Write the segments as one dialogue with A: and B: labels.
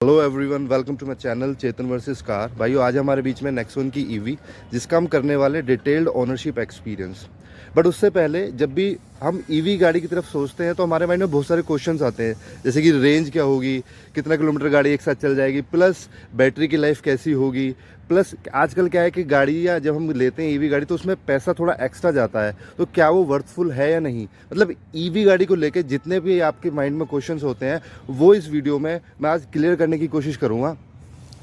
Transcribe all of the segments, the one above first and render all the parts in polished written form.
A: Hello everyone, welcome to my channel Chetan versus car. भाइयों, आज हमारे बीच में नेक्सॉन की ईवी, जिसका हम करने वाले डिटेल्ड ओनरशिप एक्सपीरियंस। बट उससे पहले जब भी हम ईवी गाड़ी की तरफ सोचते हैं तो हमारे माइंड में बहुत सारे क्वेश्चंस आते हैं, जैसे कि रेंज क्या होगी, कितना किलोमीटर गाड़ी एक साथ चल जाएगी, प्लस बैटरी की लाइफ कैसी होगी, प्लस आजकल क्या है कि गाड़ियाँ जब हम लेते हैं ईवी गाड़ी तो उसमें पैसा थोड़ा एक्स्ट्रा जाता है, तो क्या वो वर्थफुल है या नहीं। मतलब ईवी गाड़ी को लेके जितने भी आपके माइंड में क्वेश्चंस होते हैं वो इस वीडियो में मैं आज क्लियर करने की कोशिश करूँगा।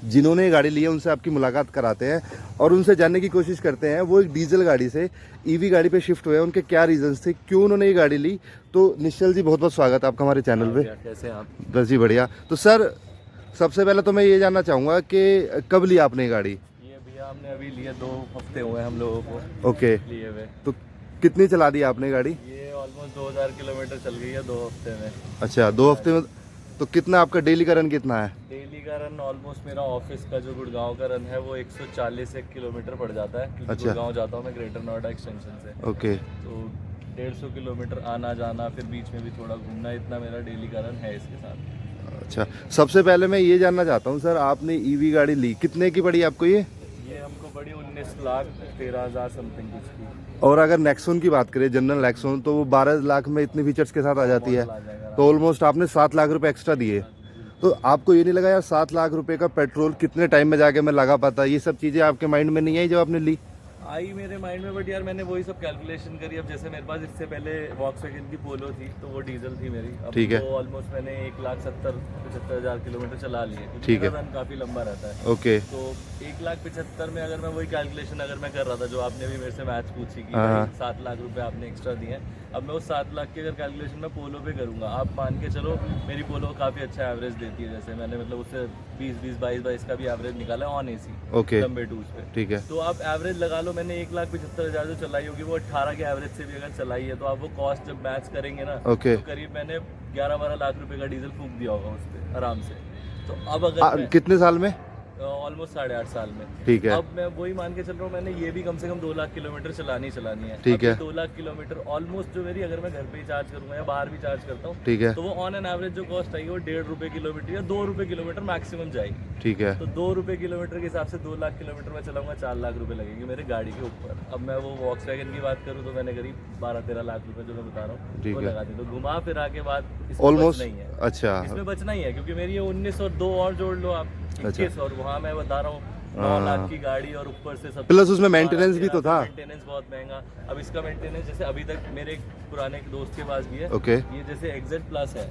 A: जिन्होंने ये गाड़ी ली है उनसे आपकी मुलाकात कराते हैं और उनसे जानने की कोशिश करते हैं वो एक डीजल गाड़ी से ईवी गाड़ी पे शिफ्ट हुए, उनके क्या रीजंस थे, क्यों उन्होंने ये गाड़ी ली। तो निश्चल जी, बहुत बहुत स्वागत है आपका हमारे चैनल पे।
B: कैसे आप?
A: बस जी बढ़िया। तो सर, सबसे पहले तो मैं ये जानना चाहूँगा कि कब ली आपने ये गाड़ी?
B: ये भैया हमने अभी लिए 2 हफ्ते हुए हम लोगों को
A: ओके,
B: लिए हुए।
A: तो कितनी चला दी आपने गाड़ी?
B: ये ऑलमोस्ट 2000 किलोमीटर चल गई है 2 हफ्ते में।
A: अच्छा, 2 हफ्ते में। तो कितना आपका डेली का रन कितना है?
B: डेली का रन ऑलमोस्ट मेरा ऑफिस का जो गुड़गांव का रन है वो 140 किलोमीटर पड़ जाता है, क्योंकि
A: अच्छा।
B: गुड़गांव जाता हूँ मैं ग्रेटर नोएडा एक्सटेंशन से।
A: ओके,
B: तो 150 किलोमीटर आना जाना, फिर बीच में भी थोड़ा घूमना, इतना मेरा डेली का रन है इसके साथ।
A: अच्छा। सबसे पहले मैं ये जानना चाहता हूँ सर, आपने ईवी गाड़ी ली, कितने की पड़ी आपको ये?
B: ये हमको पड़ी 19,13,000 समथिंग कुछ की।
A: और अगर नेक्सॉन की बात करें, जनरल नेक्सॉन, तो वो 12 लाख में इतने फीचर्स के साथ आ जाती है।
B: आ जाएगा।
A: तो ऑलमोस्ट आपने 7 लाख रुपए एक्स्ट्रा दिए। तो आपको ये नहीं लगा यार 7 लाख रुपए का पेट्रोल कितने टाइम में जाके मैं लगा पाता? ये सब चीज़ें आपके माइंड में नहीं आई जब आपने ली?
B: आई मेरे माइंड में, बट यार मैंने वही सब कैलकुलेशन करी। अब जैसे मेरे पास इससे पहले वॉक्सवैगन की पोलो थी, तो वो डीजल थी मेरी। अब
A: ठीक है।
B: वो ऑलमोस्ट मैंने 1,70,75,000 किलोमीटर चला ली है, क्योंकि
A: ठीक है।
B: मेरा रन काफ़ी लंबा रहता है।
A: ओके।
B: तो 1,75,000 में अगर मैं वही कैलकुलेशन अगर मैं कर रहा था जो आपने भी मेरे से मैथ्स पूछी कि
A: हाँ।
B: भाई 7 लाख रुपए आपने एक्स्ट्रा दिए हैं, अब मैं उस 7 लाख की अगर कैलकुलेशन मैं पोलो पे करूँगा, आप मान के चलो मेरी पोलो काफ़ी अच्छा एवरेज देती है। जैसे मैंने मतलब उससे 20 22 का भी एवरेज निकाला ऑन एसी
A: ओके।
B: लंबे टूर्स पे।
A: ठीक है।
B: तो आप एवरेज लगा लो, मैंने 1,75,000 जो चलाई होगी वो 18 के एवरेज से भी अगर चलाई है, तो आप वो कॉस्ट जब मैच करेंगे ना,
A: ओके।
B: तो करीब मैंने 11-12 लाख रुपए का डीजल फूक दिया होगा उस पर आराम से। तो अब अगर मैं
A: कितने साल में?
B: ऑलमोस्ट 8.5 साल में।
A: ठीक है।
B: अब मैं वही मान के चल रहा हूँ, मैंने ये भी कम से कम 2 लाख किलोमीटर चलानी है।
A: ठीक है।
B: 2 लाख किलोमीटर ऑलमोस्ट जो मेरी, अगर मैं घर पे ही चार्ज करूंगा या बाहर भी चार्ज करता हूँ,
A: ठीक है।
B: तो वो ऑन एन एवरेज जो कॉस्ट आएगी वो 1.5 रुपये किलोमीटर या 2 रुपये किलोमीटर मैक्सिमम जाएगी।
A: ठीक है।
B: तो 2 रुपये किलोमीटर के हिसाब से 2 लाख किलोमीटर में चलाऊंगा, 4 लाख रुपए लगेंगे मेरे गाड़ी के ऊपर। अब मैं वो वॉक्सवैगन की बात करूँ तो मैंने करीब 12-13 लाख रुपए जो मैं बता रहा हूँ वो लगा दी। तो घुमा फिरा के बाद इसमें
A: ऑलमोस्ट।
B: बचना ही है।
A: अच्छा।
B: इसमें बचना ही है, क्योंकि मेरी ये 19 और 2 और जोड़ लो आप, 21, और वहाँ मैं बता रहा हूँ 9 लाख की गाड़ी, और ऊपर से सब
A: प्लस उसमें मेंटेनेंस भी तो था।
B: मेंटेनेंस बहुत महंगा। अब इसका मेंटेनेंस जैसे अभी तक मेरे एक पुराने एक दोस्त के पास भी है।
A: ओके।
B: ये जैसे एक्जेट प्लस है,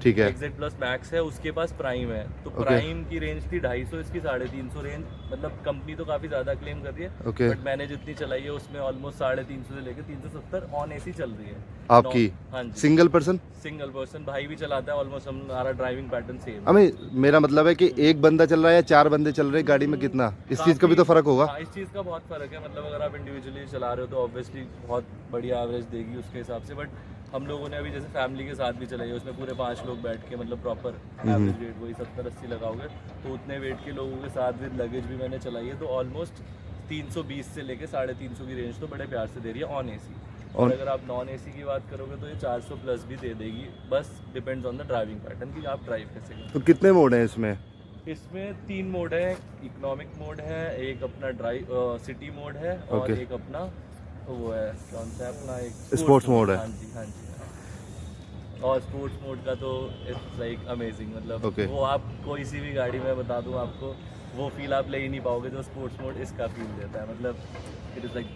A: ठीक है।
B: एक्जेट प्लस मैक्स है, उसके पास प्राइम है। तो
A: Okay.
B: प्राइम की रेंज थी 250, इसकी 350 रेंज। मतलब कंपनी तो काफी ज्यादा क्लेम कर रही है,
A: Okay.
B: बट मैंने जितनी चलाई है उसमें ऑलमोस्ट 350 से लेकर 370 ऑन एसी चल रही है
A: आपकी?
B: हाँ जी।
A: Single person?
B: सिंगल पर्सन, भाई भी चलाता है। ऑलमोस्ट हमारा ड्राइविंग पैटर्न सेम।
A: हमें, मेरा मतलब है कि एक बंदा चल रहा है या 4 बंदे चल रहे हैं गाड़ी में, कितना इस चीज़ का भी तो फर्क होगा।
B: हाँ, इस चीज़ का बहुत फर्क है। मतलब अगर आप इंडिविजुअली चला रहे हो तो ऑब्वियसली बहुत बढ़िया एवरेज देगी उसके हिसाब से। बट हम लोगों ने अभी जैसे फैमिली के साथ भी चलाई है, उसमें पूरे 5 लोग बैठ के, मतलब प्रॉपर एवरेज वेट वही 70-80 लगाओगे, तो उतने वेट के लोगों के साथ विद लगेज भी मैंने चलाई है। तो ऑलमोस्ट 320 से लेके 350 की रेंज तो बड़े प्यार से दे रही है ऑन एसी। और अगर आप नॉन एसी की बात करोगे तो ये 400 प्लस भी दे देगी। बस depends on the driving pattern कि आप ड्राइव कैसे करें।
A: तो कितने मोड हैं इसमें?
B: इसमें 3 मोड है। इकोनॉमिक मोड है, एक अपना ड्राइव सिटी मोड है, और
A: Okay.
B: एक अपना वो है, कौन सा है अपना, एक
A: स्पोर्ट्स मोड है।
B: हाँ जी, हाँ जी। और स्पोर्ट्स मोड का तो इट्स लाइक अमेजिंग। मतलब
A: Okay.
B: वो आप कोई सी भी गाड़ी में बता दूं आपको, वो फील आप ले ही नहीं पाओगे जो स्पोर्ट्स मोड इसका फील देता है। मतलब इट इज लाइक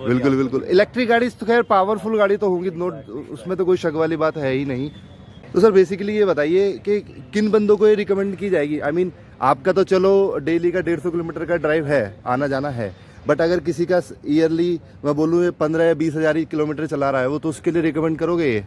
A: बिल्कुल बिल्कुल। इलेक्ट्रिक गाड़ी तो खैर पावरफुल गाड़ी तो होंगी, नो, उसमें तो कोई शक वाली बात है ही नहीं। तो सर बेसिकली ये बताइए कि किन बंदों को ये रिकमेंड की जाएगी? आई मीन, आपका तो चलो डेली का 150 किलोमीटर का ड्राइव है, आना जाना है, बट अगर किसी का ईयरली मैं बोलूँ 15 या 20 हज़ार किलोमीटर चला रहा है वो, तो उसके लिए रिकमेंड करोगे ये?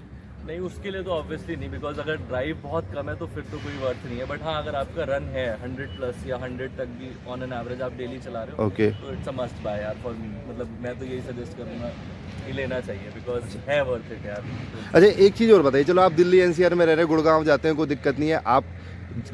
B: नहीं, उसके लिए तो ऑब्वियसली नहीं, बिकॉज अगर ड्राइव बहुत कम है तो फिर तो कोई वर्थ नहीं है। बट हाँ, अगर आपका रन है 100 प्लस या 100 तक भी ऑन एन एवरेज आप डेली चला रहे हो,
A: ओके।
B: तो इट्स अ मस्ट बाय यार फॉर मी। मतलब मैं तो यही सजेस्ट करूँगा कि लेना चाहिए, बिकॉज है वर्थ इट यार।
A: अच्छा, एक चीज़ और बताइए, चलो आप दिल्ली एनसीआर में रह रहे हैं, गुड़गांव जाते हैं, कोई दिक्कत नहीं है, आप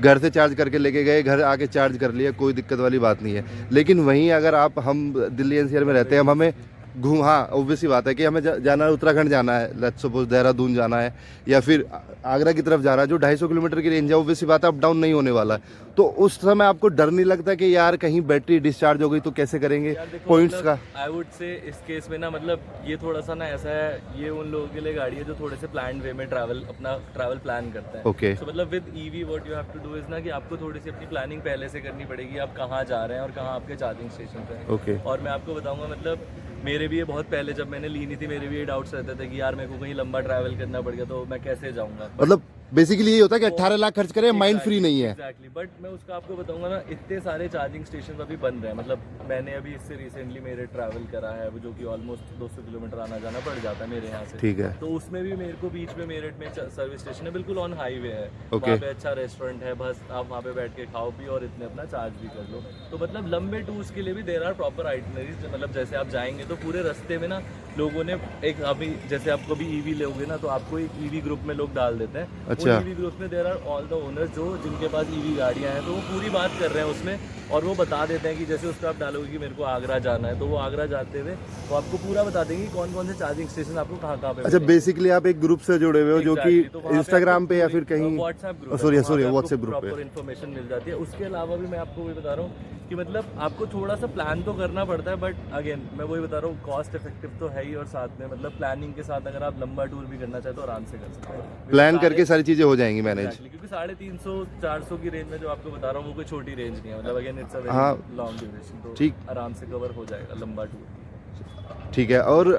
A: घर से चार्ज करके लेके गए, घर आके चार्ज कर लिया, कोई दिक्कत वाली बात नहीं है। लेकिन वहीं अगर हम दिल्ली एनसीआर में रहते हैं, हमें घूम, हाँ ऑब्वियस सी बात है कि हमें जाना है, उत्तराखंड जाना है, लेट्स सपोज देहरादून जाना है या फिर आगरा की तरफ जाना है, जो 250 किलोमीटर की रेंज है, ऑब्वियस सी बात है अप डाउन नहीं होने वाला है। तो उस समय आपको डर नहीं लगता कि यार कहीं बैटरी डिस्चार्ज हो गई तो कैसे करेंगे पॉइंट्स का?
B: आई वुड से इस केस में ना मतलब ये थोड़ा सा ना ऐसा है, ये उन लोगों के लिए गाड़ी है जो थोड़े से प्लान वे में अपना ट्रैवल प्लान करता है।
A: ओके।
B: तो मतलब with EV what you have to do is ना कि आपको थोड़ी सी अपनी प्लानिंग पहले से करनी पड़ेगी, आप कहाँ जा रहे हैं और कहाँ आपके चार्जिंग स्टेशन पे हैं।
A: ओके।
B: और मैं आपको बताऊंगा मतलब मेरे भी ये बहुत पहले जब मैंने ली नहीं थी, मेरे भी ये डाउट्स रहते थे कि यार मेरे को कहीं लंबा ट्रैवल करना पड़ गया तो मैं कैसे जाऊंगा।
A: मतलब बेसिकली यही होता है कि 18 लाख खर्च करें, माइंड फ्री नहीं है।
B: एग्जैक्टली, बट मैं उसका आपको बताऊंगा ना, इतने सारे चार्जिंग स्टेशन अभी बन रहे हैं। मतलब मैंने अभी इससे रिसेंटली मेरे ट्रैवल करा है जो कि ऑलमोस्ट 200 किलोमीटर आना जाना पड़ जाता है मेरे यहाँ से।
A: ठीक है।
B: तो उसमें भी मेरे को बीच में मेरठ में सर्विस स्टेशन है, बिल्कुल ऑन हाईवे है।
A: Okay.
B: वहाँ पे अच्छा रेस्टोरेंट है, बस आप वहाँ पे बैठ के खाओ पियो और इतने अपना चार्ज भी कर लो। तो मतलब लंबे टूर्स के लिए भी देर आर प्रॉपर आइटनरीज। मतलब जैसे आप जाएंगे तो पूरे रास्ते में ना लोगों ने एक, अभी जैसे आप कभी ईवी लोगे ना तो आपको एक ईवी ग्रुप में लोग डाल देते हैं।
A: अच्छा।
B: ईवी ग्रुप में there are all the owners जो जिनके पास ईवी गाड़ियां हैं, तो वो पूरी बात कर रहे हैं उसमें और वो बता देते हैं कि जैसे उसका आप डालोगे कि मेरे को आगरा जाना है तो वो आगरा जाते हुए वो आपको पूरा बता देंगे कौन कौन से चार्जिंग स्टेशन आपको कहाँ कहाँ पे।
A: अच्छा, बेसिकली आप एक ग्रुप से जुड़े हुए हो जो कि इंस्टाग्राम पे या फिर कहीं
B: WhatsApp group,
A: sorry WhatsApp group पे
B: प्रॉपर इन्फॉर्मेशन मिल जाती है। उसके अलावा भी मैं आपको वही बता रहा हूँ कि मतलब आपको थोड़ा सा प्लान तो करना पड़ता है, बट अगेन मैं वही बता रहा हूँ कॉस्ट इफेक्टिव तो है ही, और साथ में मतलब प्लानिंग के साथ अगर आप लंबा टूर भी करना चाहे तो आराम से कर सकते हैं।
A: प्लान करके सारी चीजें हो जाएंगी मैनेज।
B: क्योंकि 350-400 की रेंज में जो आपको बता रहा हूँ वो कोई छोटी रेंज नहीं है। मतलब अगेन इट्स अ
A: हाँ,
B: वेरी लॉन्ग ड्यूरेशन, तो
A: ठीक,
B: आराम से कवर हो जाएगा लंबा टूर।
A: ठीक है। और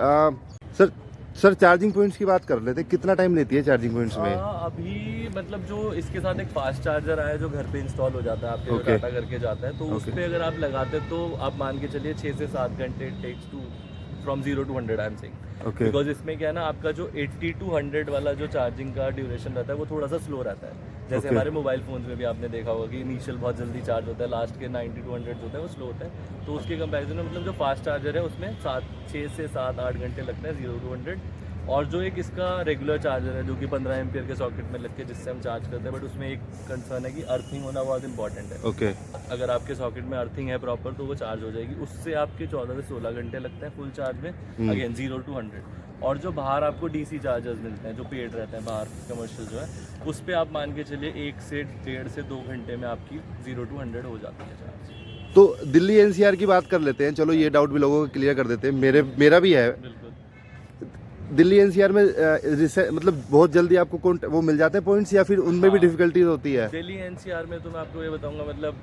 A: सर चार्जिंग पॉइंट्स की बात कर लेते हैं, कितना टाइम लेती है चार्जिंग पॉइंट्स में?
B: अभी मतलब जो इसके साथ एक फास्ट चार्जर आया है जो घर पे इंस्टॉल हो जाता है आपके,
A: Okay.
B: डाटा करके जाता है, तो उस पे अगर आप लगाते तो आप मान के चलिए 6 से 7 घंटे takes to from 0 to 100 I am saying.
A: Okay.
B: Because इसमें क्या है ना, आपका जो 80 to 100 वाला जो चार्जिंग का ड्यूरेशन रहता है वो थोड़ा सा स्लो रहता है। जैसे
A: Okay.
B: हमारे मोबाइल फोन्स में भी आपने देखा होगा कि इनिशियल बहुत जल्दी चार्ज होता है, लास्ट के 90 to 100 होता है वो स्लो होता है। तो उसके कंपैरिजन में मतलब जो फास्ट चार्जर है उसमें 6 से 7-8 घंटे लगते हैं 0 to 100। और जो एक इसका रेगुलर चार्जर है जो कि 15 एम्पियर के सॉकेट में लग के जिससे हम चार्ज करते हैं, बट उसमें एक कंसर्न है कि अर्थिंग होना बहुत इंपॉर्टेंट है।
A: ओके।
B: अगर आपके सॉकेट में अर्थिंग है प्रॉपर तो वो चार्ज हो जाएगी। उससे आपके 14 से 16 घंटे लगते हैं फुल चार्ज में, अगेन 0 to 100। और जो बाहर आपको डीसी चार्जर्स मिलते हैं जो पेड रहते हैं बाहर कमर्शियल जो है, उस पर आप मान के चलिए 1 से 1.5 से 2 घंटे में आपकी 0 to 100 हो जाती है चार्ज।
A: तो दिल्ली एनसीआर की बात कर लेते हैं, चलो ये डाउट भी लोगों को क्लियर कर देते हैं, मेरा भी है।
B: बिल्कुल।
A: दिल्ली एनसीआर में मतलब बहुत जल्दी आपको वो मिल जाते हैं पॉइंट्स या फिर उनमें भी डिफिकल्टीज होती है?
B: दिल्ली एनसीआर में तो मैं आपको ये बताऊंगा मतलब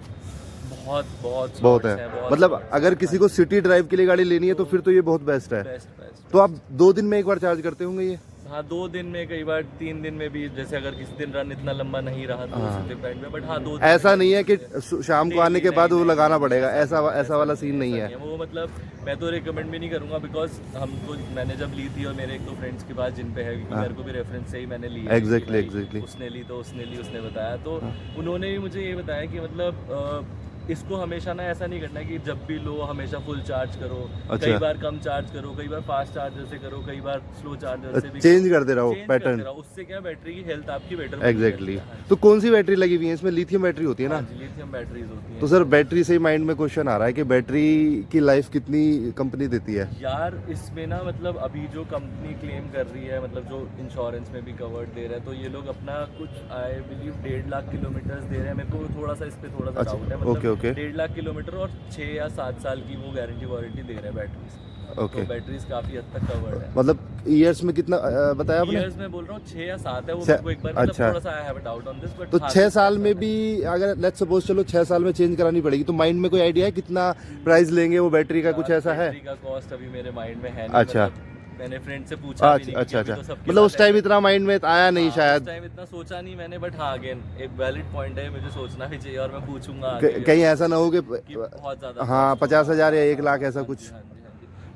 B: बहुत बहुत
A: बहुत है, मतलब अगर किसी को सिटी ड्राइव के लिए गाड़ी लेनी है तो फिर तो ये बहुत बेस्ट है।
B: बेस्ट।
A: तो आप 2 दिन में एक बार चार्ज करते होंगे ये?
B: हाँ, 2 दिन में, कई बार 3 दिन में भी, जैसे अगर किसी दिन रन इतना लंबा नहीं रहा तो उससे डिपेंड है, बट हाँ 2 दिन
A: ऐसा नहीं है कि शाम को आने के बाद वो लगाना पड़ेगा, ऐसा वाला सीन नहीं है
B: वो। मतलब मैं तो रिकमेंड भी नहीं करूंगा, बिकॉज हमको, मैंने जब ली थी और मेरे 1-2 फ्रेंड्स के पास जिन पे है, क्योंकि मेरे को भी रेफरेंस से ही मैंने ली है।
A: एग्जैक्टली।
B: उसने ली तो उसने बताया, तो उन्होंने भी मुझे ये बताया कि मतलब इसको हमेशा ना ऐसा नहीं करना है कि जब भी लो हमेशा फुल चार्ज करो।
A: अच्छा।
B: कई बार कम चार्ज करो, कई बार फास्ट चार्जर से करो, कई बार स्लो चार्जर से भी
A: चेंज कर दे रहा हूँ पैटर्न।
B: उससे क्या बैटरी की हेल्थ आपकी बेटर।
A: एग्जैक्टली। तो कौन सी बैटरी लगी हुई है इसमें? लिथियम बैटरी होती है ना?
B: लिथियम बैटरीज होती हैं।
A: तो सर बैटरी से ही माइंड में क्वेश्चन आ रहा है कि बैटरी की लाइफ कितनी कंपनी देती है?
B: यार इसमें ना मतलब अभी जो कंपनी क्लेम कर रही है, मतलब जो इंश्योरेंस में भी कवर्ड दे रहा है, तो ये लोग अपना कुछ आई बिलीव 1.5 लाख किलोमीटर दे रहे हैं। मेरे को थोड़ा सा इस पे थोड़ा सा डाउट है। मतलब
A: ओके।
B: 1.5 लाख किलोमीटर और 6 या 7 साल की वो गारंटी वारंटी दे रहे हैं बैटरीज।
A: ओके।
B: तो बैटरीज काफी हद तक कवर्ड है।
A: मतलब ईयर्स में कितना बताया आपने?
B: ईयर्स में बोल रहा हूँ 6 या 7 है वो, मेरे को एक बार मतलब
A: अच्छा।
B: थोड़ा सा I have a doubt on this, but
A: तो 6 साल में भी अगर लेट्स सपोज चलो 6 साल में चेंज करानी पड़ेगी, तो माइंड में कोई आइडिया है कितना प्राइस लेंगे वो बैटरी का? कुछ ऐसा है?
B: बैटरी का कॉस्ट अभी मेरे माइंड में है नहीं।
A: अच्छा।
B: मतलब मैंने फ्रेंड से पूछा भी नहीं।
A: अच्छा।
B: तो सबके
A: मतलब उस
B: साथ
A: टाइम इतना माइंड में आया नहीं शायद।
B: उस टाइम इतना सोचा नहीं मैंने, बट हाँ अगेन एक वैलिड पॉइंट है, मुझे सोचना भी चाहिए और मैं पूछूंगा
A: कहीं ऐसा ना हो कि
B: बहुत ज्यादा।
A: हाँ 50,000 या 1 लाख ऐसा कुछ।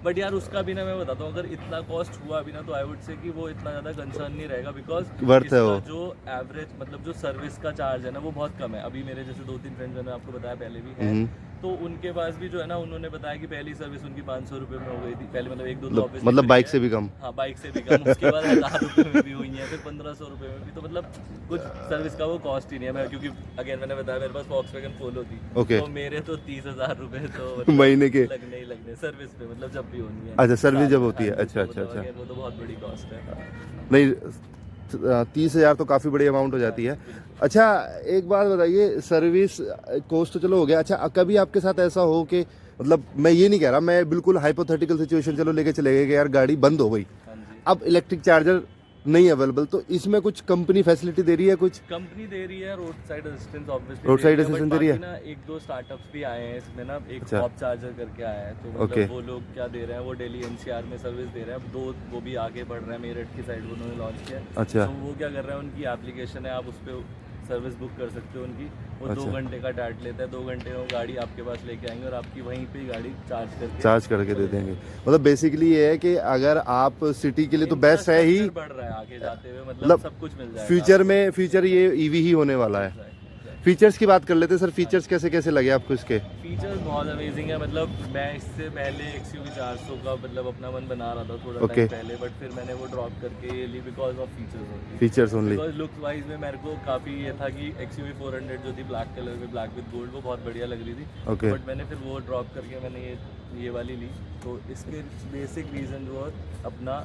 B: बट यार उसका भी ना मैं बताता हूँ, अगर इतना कॉस्ट हुआ भी ना तो आई वुड से कि वो इतना ज्यादा कंसर्न नहीं रहेगा, बिकॉज
A: वर्थ है वो।
B: जो एवरेज मतलब जो सर्विस का चार्ज है ना वो बहुत कम है। अभी मेरे जैसे 2-3 फ्रेंड्स मैंने आपको बताया पहले भी है, तो उनके पास भी जो है ना, उन्होंने बताया कि पहली सर्विस उनकी 500 रुपये में हो गई थी पहले, मतलब एक दो तो obviously
A: मतलब
B: free
A: बाइक
B: है।
A: से भी कम।
B: हाँ, बाइक से भी कम, उसके बाद 1000 रुपये में भी हुई है, फिर 1500 रुपये में भी, तो मतलब कुछ सर्विस का वो कॉस्ट ही नहीं है। मैं क्योंकि अगेन मैंने बताया मेरे पास Volkswagen Polo थी,
A: Okay.
B: तो मेरे तो 30,000 रुपये तो मतलब
A: महीने के?
B: लगने ही लगने सर्विस पे, मतलब जब भी होनी है।
A: अच्छा, सर्विस
B: साल
A: जब
B: में,
A: होती है।
B: हाँ जी,
A: अच्छा,
B: तो
A: अच्छा,
B: मतलब
A: अच्छा।
B: again वो तो बहुत बड़ी कॉस्ट है।
A: नहीं, 30,000 तो काफ़ी बड़ी अमाउंट हो जाती है। अच्छा, एक बात बताइए, सर्विस कॉस्ट तो चलो हो गया। अच्छा, कभी आपके साथ ऐसा हो कि मतलब मैं ये नहीं कह रहा, मैं बिल्कुल हाइपोथेटिकल सिचुएशन चलो लेके चले गए कि यार गाड़ी बंद हो गई,
B: हाँ जी,
A: अब इलेक्ट्रिक चार्जर नहीं अवेलेबल, तो इसमें कुछ कंपनी फैसिलिटी दे रही है कुछ?
B: कंपनी दे रही है road side assistance, obviously
A: road side assistance दे रही है?
B: ना एक दो स्टार्टअप्स भी आए हैं इसमें ना, एक
A: अच्छा।
B: हॉप चार्जर करके आया है, तो
A: Okay.
B: मतलब वो लोग क्या दे रहे हैं, वो दिल्ली एनसीआर में सर्विस दे रहे हैं। अब दो वो भी आगे बढ़ रहे हैं, मेरठ की साइड उन्होंने लॉन्च किया है।
A: अच्छा।
B: तो वो क्या कर रहे हैं, उनकी एप्लीकेशन है, आप उस पर सर्विस बुक कर सकते हो उनकी। वो 2
A: अच्छा।
B: घंटे का टाइट लेता है, 2 घंटे में वो गाड़ी आपके पास लेके आएंगे और आपकी वहीं पे ही गाड़ी
A: चार्ज करके दे देंगे। मतलब बेसिकली ये है कि अगर आप सिटी के लिए तो बेस्ट है ही,
B: Infrastructure बढ़ रहा है आगे जाते हुए, मतलब
A: मतलब
B: सब कुछ मिल जाएगा
A: फ्यूचर ये ईवी ही होने वाला है। फीचर्स की बात कर लेते हैं सर, फीचर्स कैसे कैसे लगे आपको इसके?
B: फीचर्स बहुत अमेजिंग है, मतलब मैं इससे पहले XUV 400 का मतलब अपना मन बना रहा था थोड़ा
A: Okay.
B: टाइम पहले, बट फिर मैंने वो ड्रॉप करके ये ली because of features.
A: Features only.
B: Because looks wise में मेरे को काफ़ी ये था कि XUV 400 जो थी ब्लैक कलर में, ब्लैक विद गोल्ड, वो बहुत बढ़िया लग रही थी।
A: Okay.
B: बट मैंने फिर वो ड्रॉप करके मैंने ये वाली ली, तो इसके बेसिक रीज़न जो है अपना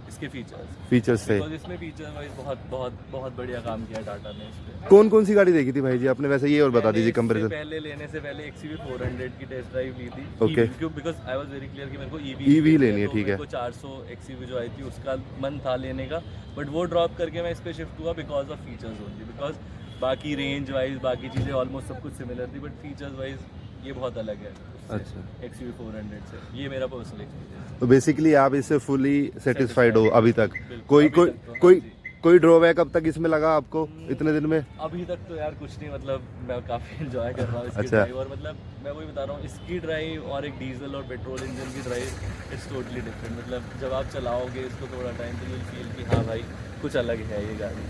B: इसके
A: फीचर्स से।
B: बिकॉज इसमें फीचर वाइज बहुत बहुत बहुत बढ़िया काम किया टाटा ने इस पे।
A: कौन कौन सी गाड़ी देखी थी भाई जी आपने वैसे, ये और बता
B: मैंने
A: दीजिए
B: इससे
A: कंपैरिजन।
B: पहले लेने से पहले XUV 400 की टेस्ट ड्राइव ली थी।
A: Okay.
B: क्यों, because I was very clear कि मेरे को
A: EV लेनी है, ठीक है।
B: मेरे को 400 XUV जो आई थी उसका मन था लेने का, बट वो ड्रॉप करके मैं इस पे शिफ्ट हुआ because of features only. Because बाकी रेंज वाइज बाकी चीज़ें ऑलमोस्ट सब कुछ सिमिलर थी, बट फीचर्स वाइज ये बहुत अलग है
A: अच्छा।
B: XUV 400 से। ये मेरा पर्सनल एक्सपीरियंस।
A: तो बेसिकली आप इससे फुली सेटिस्फाइड हो अभी तक?
B: बिल्कुल,
A: कोई
B: अभी
A: कोई
B: तक तो,
A: कोई
B: हाँ जी।
A: कोई ड्रॉबैक अब तक इसमें लगा आपको इतने दिन में?
B: अभी तक तो यार कुछ नहीं, मतलब मैं काफ़ी एंजॉय कर रहा हूँ इसकी
A: अच्छा।
B: ड्राइव, और मतलब मैं वही बता रहा हूँ, इसकी ड्राइव और एक डीजल और पेट्रोल इंजन की ड्राइव इट्स टोटली डिफरेंट। मतलब जब आप चलाओगे इसको थोड़ा टाइम तो यू फील कि हाँ भाई कुछ अलग है ये गाड़ी।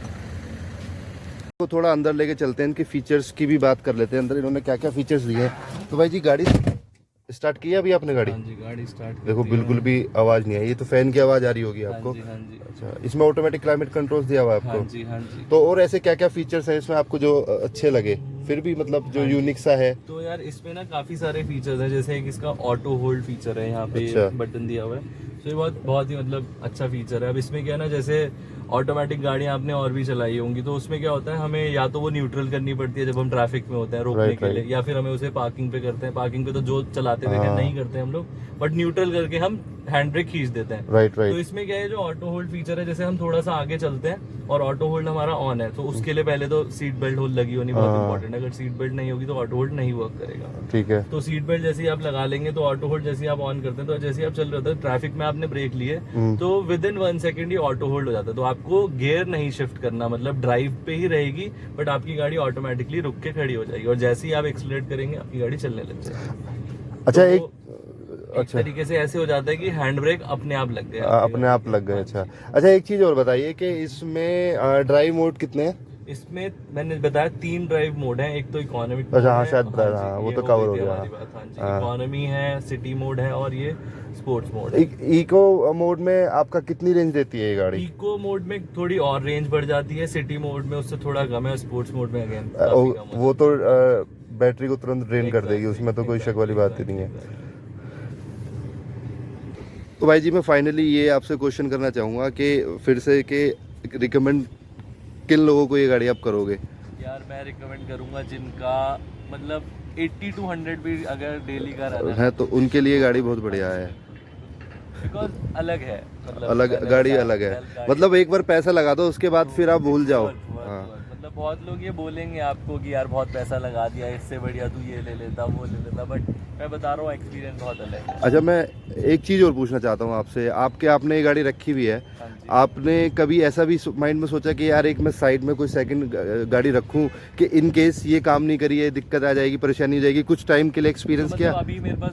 A: तो थोड़ा अंदर लेके चलते हैं, इनके फीचर्स की भी बात कर लेते हैं, अंदर इन्होंने क्या क्या फीचर्स दिए हैं। तो भाई जी गाड़ी स्टार्ट की है अभी आपने गाड़ी?
B: हाँ जी, गाड़ी स्टार्ट
A: देखो बिल्कुल भी आवाज़ नहीं आई, ये तो फैन की आवाज़ आ रही होगी आपको।
B: हाँ जी, हाँ जी,
A: अच्छा, इसमें ऑटोमेटिक क्लाइमेट कंट्रोल्स दिया हुआ है
B: हाँ
A: आपको?
B: जी, हाँ जी।
A: तो और ऐसे क्या क्या फीचर्स हैं इसमें आपको जो अच्छे लगे, फिर भी मतलब जो यूनिक सा है?
B: तो यार इसमें ना काफ़ी सारे फीचर्स हैं, जैसे एक इसका ऑटो होल्ड फीचर है, यहाँ पे
A: अच्छा।
B: बटन दिया हुआ है, तो ये बहुत बहुत ही मतलब अच्छा फीचर है। अब इसमें क्या है ना, जैसे ऑटोमेटिक गाड़ियाँ आपने और भी चलाई होंगी, तो उसमें क्या होता है, हमें या तो वो न्यूट्रल करनी पड़ती है जब हम ट्रैफिक में होते हैं रोकने
A: Right,
B: के लिए, या फिर हमें उसे पार्किंग पे करते हैं। पार्किंग पे तो जो चलाते हुए
A: हाँ।
B: नहीं करते हम लोग, बट न्यूट्रल करके हम हैंड ब्रेक खींच देते हैं।
A: राइट
B: तो
A: राइट।
B: इसमें क्या है, जो ऑटो होल्ड फीचर है, जैसे हम थोड़ा सा आगे चलते हैं और ऑटो होल्ड हमारा ऑन है, तो उसके लिए पहले तो सीट बेल्ट होल्ड लगी होनी बहुत
A: हाँ।
B: इंपॉर्टेंट है। अगर सीट बेल्ट नहीं होगी तो ऑटो होल्ड नहीं वर्क करेगा।
A: ठीक है।
B: तो सीट बेल्ट जैसे ही आप लगा लेंगे तो ऑटो होल्ड जैसे ही आप ऑन करते हैं, तो जैसे ही आप चल रहे होते हैं ट्रैफिक में, आपने ब्रेक लिए तो विद इन 1 सेकंड ये ऑटो होल्ड हो जाता है। तो आपको गियर नहीं शिफ्ट करना, मतलब ड्राइव पे ही रहेगी, बट आपकी गाड़ी ऑटोमेटिकली रुक के खड़ी हो जाएगी, और जैसे ही आप एक्सीलरेट करेंगे आपकी गाड़ी चलने लग जाएगी।
A: अच्छा
B: तो
A: एक
B: अच्छा तरीके से ऐसे हो जाता है कि हैंड ब्रेक अपने आप लग गए,
A: अपने आप लग गए। अच्छा अच्छा, एक चीज और बताइए कि इसमें ड्राइव मोड कितने हैं?
B: इसमें मैंने बताया 3 ड्राइव मोड हैं। एक तो इकोनॉमी,
A: अच्छा हाँ शायद हाँ, वो तो कवर हो गया।
B: हाँ, इकोनॉमी है, सिटी मोड है, और ये स्पोर्ट्स मोड है।
A: इको मोड में आपका कितनी रेंज देती है ये गाड़ी?
B: इको मोड में थोड़ी और रेंज बढ़ जाती है, सिटी मोड में उससे थोड़ा कम है, स्पोर्ट्स मोड में अगेन
A: वो तो बैटरी को तुरंत ड्रेन कर देगी, उसमें तो कोई शक वाली बात ही नहीं है। तो भाई जी मैं फाइनली ये आपसे क्वेश्चन करना चाहूँगा कि फिर से कि रिकमेंड किन लोगों को ये गाड़ी आप करोगे?
B: यार मैं रिकमेंड करूंगा जिनका मतलब 80 to 100 भी अगर डेली का रहा
A: है तो उनके लिए गाड़ी बहुत बढ़िया है,
B: बिकॉज अलग है, मतलब
A: अलग गाड़ी अलग है। मतलब एक बार पैसा लगा दो उसके बाद फिर आप भूल जाओ। हाँ
B: मतलब बहुत लोग ये बोलेंगे आपको कि यार बहुत पैसा लगा दिया, इससे बढ़िया तू ये ले लेता वो ले लेता, बट मैं बता रहा हूँ एक्सपीरियंस बहुत अलग है।
A: अच्छा मैं एक चीज़ और पूछना चाहता हूँ आपसे, आपने ये गाड़ी रखी हुई है,
B: हाँ जी।
A: आपने कभी ऐसा भी माइंड में सोचा कि यार एक मैं साइड में कोई सेकंड गाड़ी रखूं कि इन केस ये काम नहीं करी है, दिक्कत आ जाएगी, परेशानी हो जाएगी, कुछ टाइम के लिए एक्सपीरियंस
B: तो
A: किया?
B: मतलब अभी मेरे पास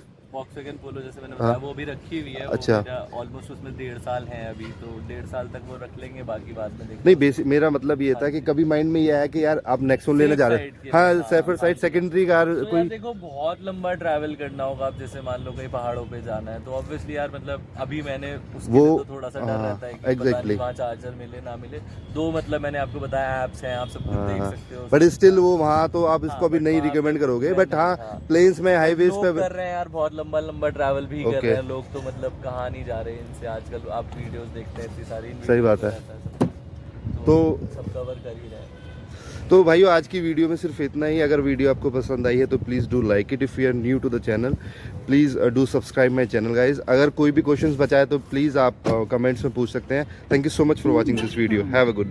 B: वॉक्सवैगन पोलो जैसे मैंने बताया वो भी रखी हुई है।
A: अच्छा।
B: ऑलमोस्ट उसमें 1.5 साल है अभी, तो 1.5 साल तक वो रख लेंगे, बाकी बाद में देखेंगे।
A: नहीं बेसिक मेरा मतलब ये था कि कभी माइंड में ये आया कि यार आप नेक्सॉन लेने जा रहे
B: Safe side
A: हैं,
B: के
A: हाँ
B: लिए,
A: सेफर साइड सेकेंडरी कार
B: तो यार
A: कोई।
B: देखो बहुत लंबा ट्रैवल करना होगा, आप जैसे मान लो कहीं पहाड़ों पे जाना है तो ऑब्वियसली यार मतलब अभी मैंने उसके
A: वो
B: लिए तो थोड़ा सा डर
A: हाँ,
B: रहता है कि पता
A: exactly.
B: नहीं वहाँ चार्जर मिले ना मिले। 2 मतलब मैंने आपको बताया ऐप्स हैं, आप सब कुछ देख सकते हो।
A: बट स्टिल वो वहाँ तो आप इसको
B: हाँ,
A: अभी
B: but
A: नहीं
B: वहाँ पे
A: रिकमेंड करोगे, बट
B: नहीं,
A: हाँ
B: हाँ।
A: प्लेन्स में हाईवेज
B: लोग
A: पे
B: कर रहे हैं यार, बहुत लंबा लंबा ट्रैवल भी कर
A: Okay.
B: रहे हैं लोग, तो मतलब कहाँ नहीं जा रहे हैं इनसे। आजकल आप वीडियोस देखते हैं इतनी सारी, इन
A: सही
B: videos
A: बात
B: में
A: है।
B: रहता सब कुछ।
A: तो
B: सब कवर कर ही रहे हैं।
A: तो भाइयों आज की वीडियो में सिर्फ इतना ही। अगर वीडियो आपको पसंद आई है तो please do like it. If you are new to the channel please do subscribe my channel guys. अगर कोई भी क्वेश्चंस बचा है तो प्लीज़ आप कमेंट्स में पूछ सकते हैं। Thank you so much for watching this video. Have a good day.